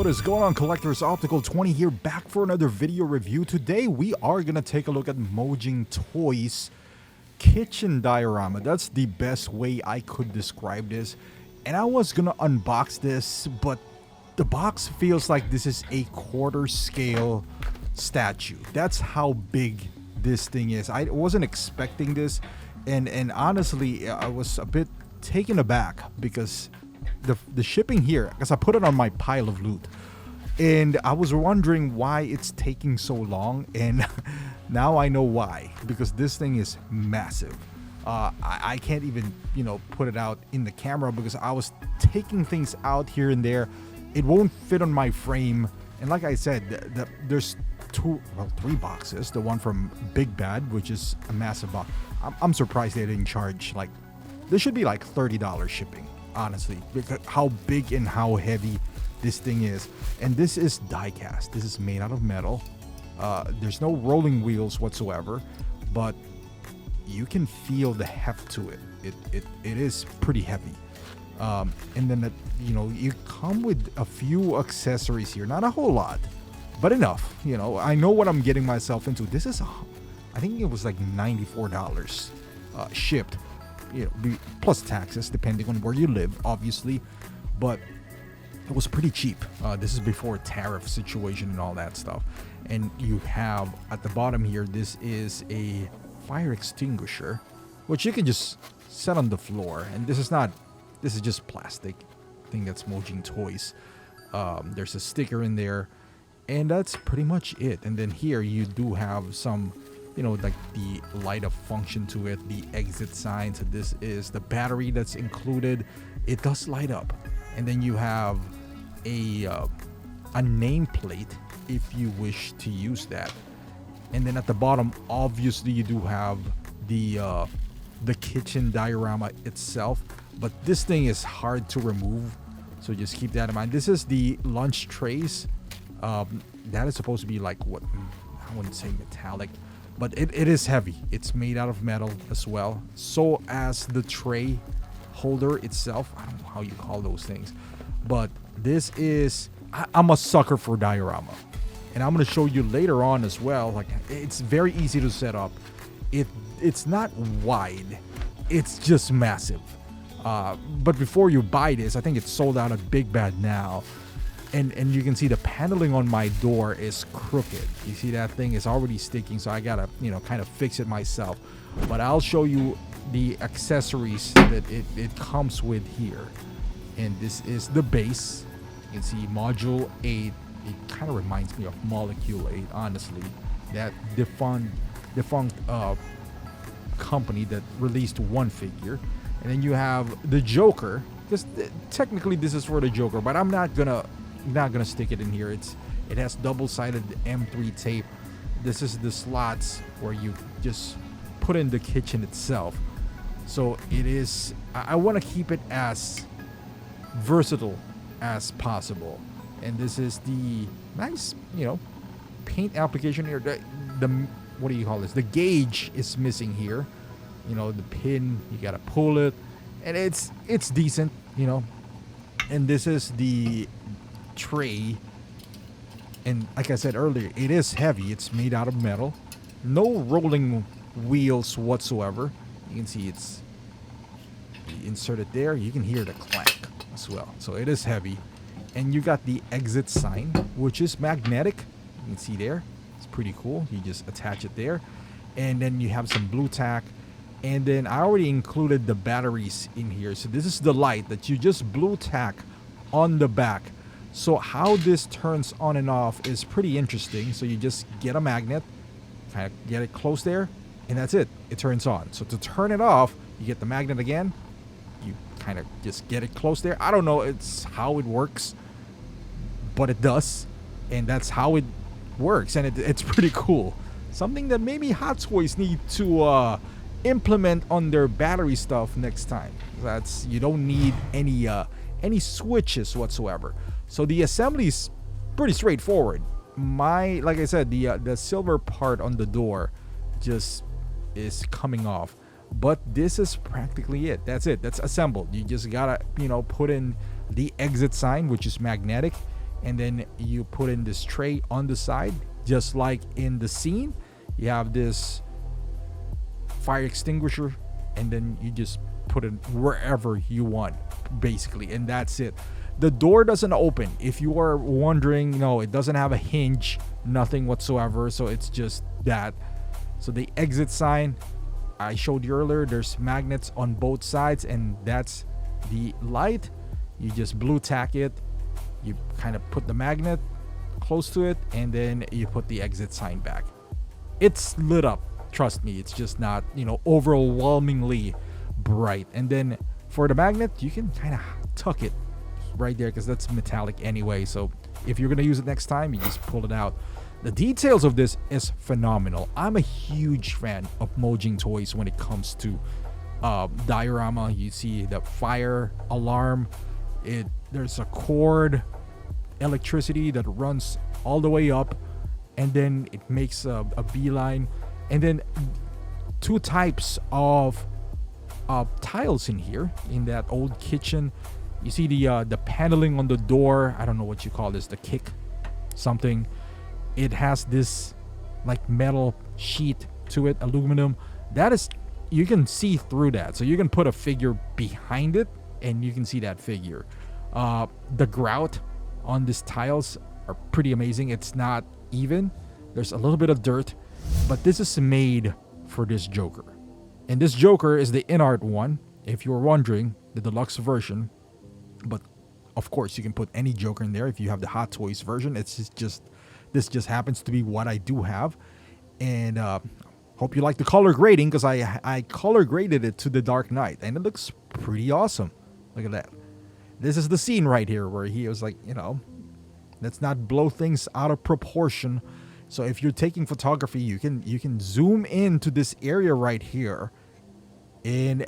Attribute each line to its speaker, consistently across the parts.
Speaker 1: What is going on, collectors? Optical 20 here, back for another video review. Today we are gonna take a look at Mojing Toys kitchen diorama. That's the best way I could describe this. And I was gonna unbox this, but the box feels like this is a quarter scale statue. That's how big this thing is. I wasn't expecting this, and honestly I was a bit taken aback because the shipping here, because I put it on my pile of loot and I was wondering why it's taking so long, and now I know why, because this thing is massive. I can't even put it out in the camera because I was taking things out here and there. It won't fit on my frame, and like I said, there's three boxes. The one from Big Bad, which is a massive box. I'm surprised they didn't charge, like, there should be like $30 shipping, honestly, because how big and how heavy this thing is. And this is die cast. This is made out of metal. There's no rolling wheels whatsoever, but you can feel the heft to it. It is pretty heavy. And then you come with a few accessories here, not a whole lot, but enough. I know what I'm getting myself into. This is I think it was like $94 shipped, plus taxes depending on where you live, obviously, but it was pretty cheap. This is before tariff situation and all that stuff. And you have at the bottom here, this is a fire extinguisher, which you can just set on the floor. And this is just plastic. I think that's Mojing Toys. There's a sticker in there, and that's pretty much it. And then here you do have some, like the light up function to it, the exit sign. So this is the battery that's included. It does light up. And then you have a nameplate if you wish to use that. And then at the bottom, obviously, you do have the kitchen diorama itself. But this thing is hard to remove, so just keep that in mind. This is the lunch trays. That is supposed to be like, what, I wouldn't say metallic, but it is heavy. It's made out of metal as well. So as the tray holder itself. I don't know how you call those things, but this is, I'm a sucker for diorama, and I'm going to show you later on as well. Like, it's very easy to set up. It's not wide, it's just massive. But before you buy this, I think it's sold out at Big Bad now, and you can see the paneling on my door is crooked. You see that thing is already sticking, so I gotta kind of fix it myself. But I'll show you the accessories that it comes with here. And this is the base. You can see Module 8. It kind of reminds me of Molecule 8, honestly. That defunct company that released one figure. And then you have the Joker, because technically this is for the Joker, but I'm not gonna stick it in here. It has double-sided M3 tape. This is the slots where you just put in the kitchen itself. So it is, I want to keep it as versatile as possible. And this is the nice, paint application here. The what do you call this? The gauge is missing here. The pin, you gotta pull it, and it's decent. And this is the tray, and like I said earlier, it is heavy. It's made out of metal, no rolling wheels whatsoever. You can see it's inserted there. You can hear the clank as well, so it is heavy. And you got the exit sign, which is magnetic. You can see there, it's pretty cool. You just attach it there, and then you have some blue tack. And then I already included the batteries in here. So this is the light that you just blue tack on the back. So how this turns on and off is pretty interesting. So you just get a magnet, kind of get it close there, and that's it. It turns on. So to turn it off, you get the magnet again. You kind of just get it close there. I don't know it's how it works, but it does. And that's how it works. And it's pretty cool. Something that maybe Hot Toys need to implement on their battery stuff next time. You don't need any switches whatsoever. So the assembly is pretty straightforward. Like I said, the silver part on the door just is coming off, but this is practically it. That's it. That's assembled. You just gotta put in the exit sign, which is magnetic, and then you put in this tray on the side, just like in the scene. You have this fire extinguisher, and then you just put it wherever you want, basically, and that's it. The door doesn't open. If you are wondering, no, it doesn't have a hinge, nothing whatsoever. So it's just that. So the exit sign I showed you earlier, there's magnets on both sides, and that's the light. You just blue tack it. You kind of put the magnet close to it, and then you put the exit sign back. It's lit up. Trust me, it's just not, overwhelmingly bright. And then for the magnet, you can kind of tuck it right there because that's metallic anyway. So if you're going to use it next time, you just pull it out. The details of this is phenomenal. I'm a huge fan of Mojing toys when it comes to diorama. You see the fire alarm. There's a cord, electricity that runs all the way up, and then it makes a beeline. And then two types of tiles in here in that old kitchen. You see the paneling on the door. I don't know what you call this, the kick something. It has this like metal sheet to it, aluminum. That is, you can see through that. So you can put a figure behind it and you can see that figure. The grout on these tiles are pretty amazing. It's not even. There's a little bit of dirt, but this is made for this Joker. And this Joker is the in-art one, if you're wondering, the deluxe version. But of course, you can put any Joker in there if you have the Hot Toys version. This just happens to be what I do have. And hope you like the color grading, because I color graded it to the Dark Knight, and it looks pretty awesome. Look at that. This is the scene right here where he was like, let's not blow things out of proportion. So if you're taking photography, you can zoom into this area right here, and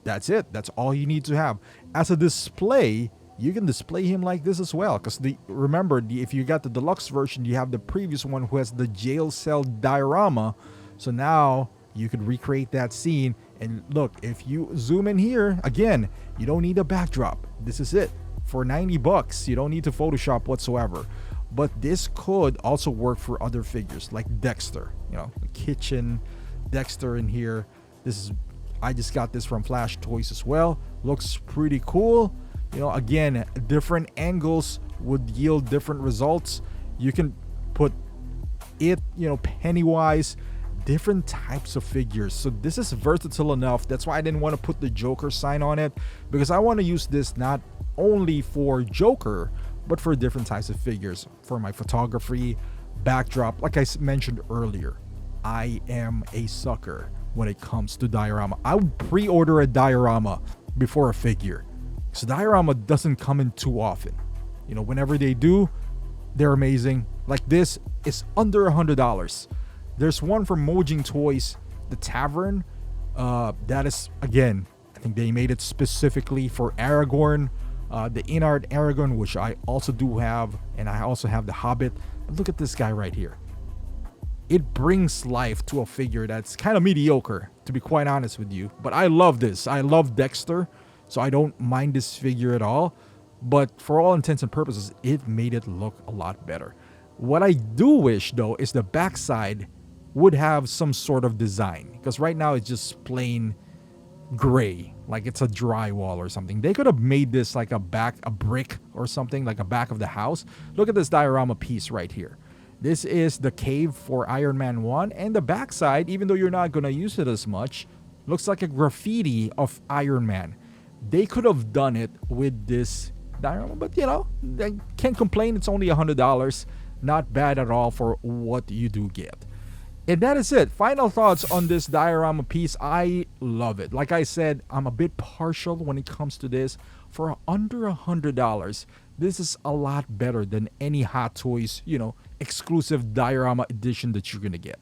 Speaker 1: that's it. That's all you need to have. As a display, you can display him like this as well. Because remember, if you got the deluxe version, you have the previous one who has the jail cell diorama. So now you could recreate that scene. And look, if you zoom in here, again, you don't need a backdrop. This is it. For $90, you don't need to Photoshop whatsoever. But this could also work for other figures like Dexter. The kitchen, Dexter in here. I just got this from Flash Toys as well. Looks pretty cool. Again, different angles would yield different results. You can put it, Pennywise, different types of figures. So this is versatile enough. That's why I didn't want to put the Joker sign on it, because I want to use this not only for Joker, but for different types of figures. For my photography, backdrop, like I mentioned earlier, I am a sucker when it comes to diorama. I would pre-order a diorama before a figure. So diorama doesn't come in too often. Whenever they do, they're amazing. Like this is under $100. There's one from Mojing Toys, the Tavern. That is, again, I think they made it specifically for Aragorn. The in-art Aragorn, which I also do have, and I also have the Hobbit. But look at this guy right here. It brings life to a figure that's kind of mediocre, to be quite honest with you. But I love this. I love Dexter, so I don't mind this figure at all. But for all intents and purposes, it made it look a lot better. What I do wish, though, is the backside would have some sort of design. Because right now it's just plain gray, like it's a drywall or something. They could have made this like a brick or something, like a back of the house. Look at this diorama piece right here. This is the cave for Iron Man 1, and the backside, even though you're not going to use it as much, looks like a graffiti of Iron Man. They could have done it with this diorama, but I can't complain. It's only $100. Not bad at all for what you do get. And that is it. Final thoughts on this diorama piece. I love it. Like I said, I'm a bit partial when it comes to this. For under $100, this is a lot better than any Hot Toys, exclusive diorama edition that you're going to get.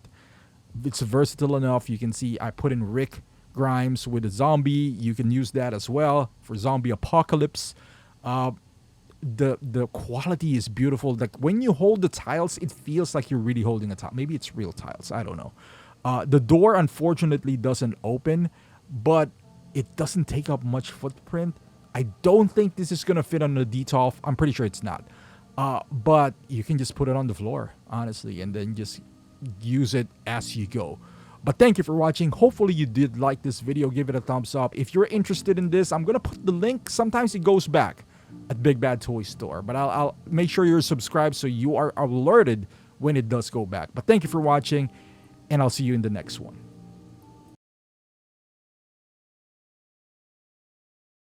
Speaker 1: It's versatile enough. You can see I put in Rick Grimes with a zombie. You can use that as well for zombie apocalypse. The quality is beautiful. Like when you hold the tiles, it feels like you're really holding a tile. Maybe it's real tiles. I don't know. The door unfortunately doesn't open, but it doesn't take up much footprint. I don't think this is going to fit on the detolf. I'm pretty sure it's not. But you can just put it on the floor, honestly, and then just use it as you go. But thank you for watching. Hopefully you did like this video. Give it a thumbs up. If you're interested in this, I'm going to put the link. Sometimes it goes back at Big Bad Toy Store. But I'll make sure you're subscribed so you are alerted when it does go back. But thank you for watching, and I'll see you in the next one.